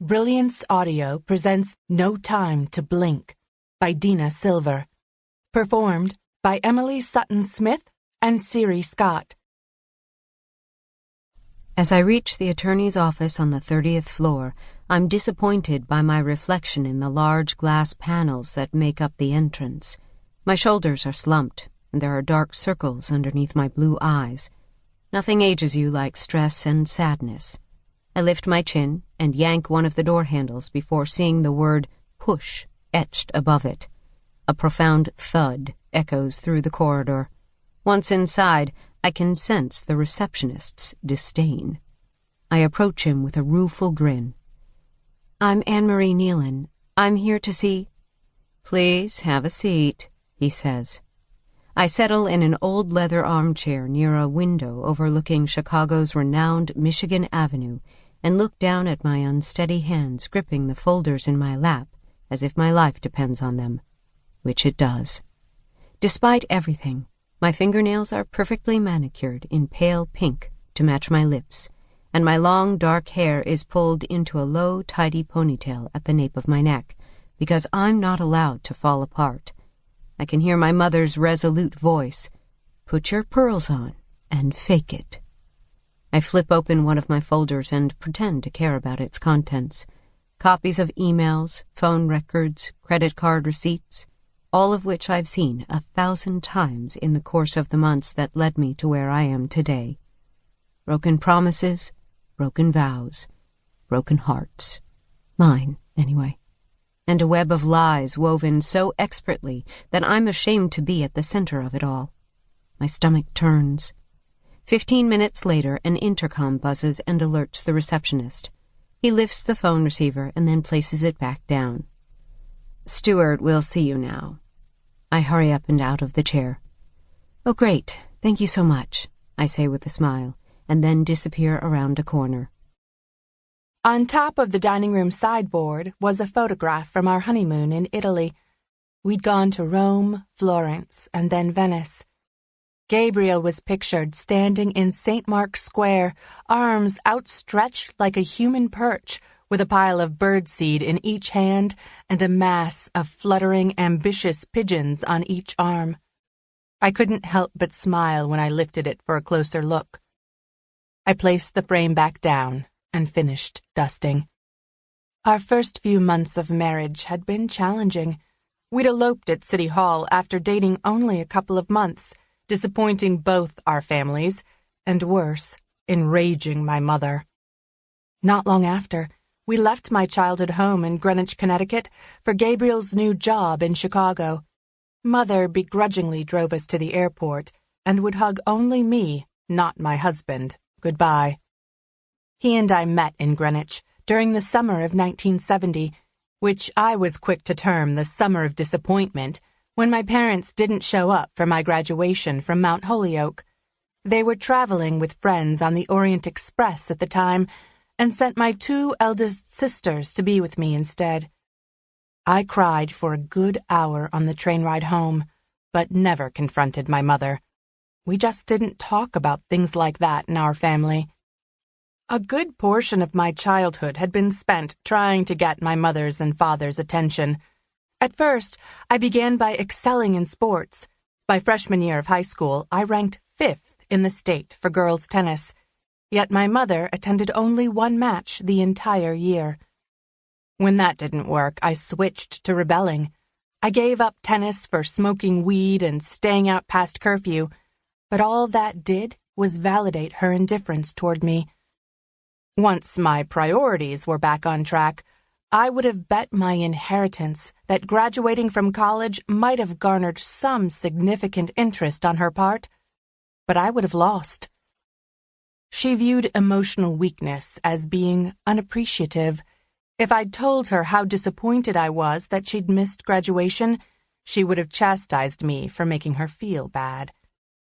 Brilliance Audio presents No Time to Blink by Dina Silver. Performed by Emily Sutton-Smith and Siri Scott. As I reach the attorney's office on the 30th floor, I'm disappointed by my reflection in the large glass panels that make up the entrance. My shoulders are slumped, and there are dark circles underneath my blue eyes. Nothing ages you like stress and sadness. I lift my chin and yank one of the door handles before seeing the word push etched above it. A profound thud echoes through the corridor. Once inside, I can sense the receptionist's disdain. I approach him with a rueful grin. "I'm Anne-Marie Nealon. I'm here to see—" "Please have a seat," he says. I settle in an old leather armchair near a window overlooking Chicago's renowned Michigan Avenue and look down at my unsteady hands gripping the folders in my lap as if my life depends on them, which it does. Despite everything, my fingernails are perfectly manicured in pale pink to match my lips, and my long dark hair is pulled into a low, tidy ponytail at the nape of my neck, because I'm not allowed to fall apart. I can hear my mother's resolute voice, "Put your pearls on and fake it." I flip open one of my folders and pretend to care about its contents. Copies of emails, phone records, credit card receipts, all of which I've seen 1,000 times in the course of the months that led me to where I am today. Broken promises, broken vows, broken hearts. Mine, anyway. And a web of lies woven so expertly that I'm ashamed to be at the center of it all. My stomach turns. 15 minutes later, an intercom buzzes and alerts the receptionist. He lifts the phone receiver and then places it back down. "Stewart will see you now." I hurry up and out of the chair. "Oh, great. Thank you so much," I say with a smile, and then disappear around a corner. On top of the dining room sideboard was a photograph from our honeymoon in Italy. We'd gone to Rome, Florence, and then Venice. Gabriel was pictured standing in St. Mark's Square, arms outstretched like a human perch, with a pile of birdseed in each hand and a mass of fluttering, ambitious pigeons on each arm. I couldn't help but smile when I lifted it for a closer look. I placed the frame back down and finished dusting. Our first few months of marriage had been challenging. We'd eloped at City Hall after dating only a couple of months, disappointing both our families, and worse, enraging my mother. Not long after, we left my childhood home in Greenwich, Connecticut, for Gabriel's new job in Chicago. Mother begrudgingly drove us to the airport and would hug only me, not my husband, goodbye. He and I met in Greenwich during the summer of 1970, which I was quick to term the summer of disappointment, when my parents didn't show up for my graduation from Mount Holyoke. They were traveling with friends on the Orient Express at the time and sent my 2 eldest sisters to be with me instead. I cried for a good hour on the train ride home, but never confronted my mother. We just didn't talk about things like that in our family. A good portion of my childhood had been spent trying to get my mother's and father's attention. At first, I began by excelling in sports. By freshman year of high school, I ranked 5th in the state for girls' tennis. Yet my mother attended only one match the entire year. When that didn't work, I switched to rebelling. I gave up tennis for smoking weed and staying out past curfew, but all that did was validate her indifference toward me. Once my priorities were back on track, I would have bet my inheritance that graduating from college might have garnered some significant interest on her part, but I would have lost. She viewed emotional weakness as being unappreciative. If I'd told her how disappointed I was that she'd missed graduation, she would have chastised me for making her feel bad.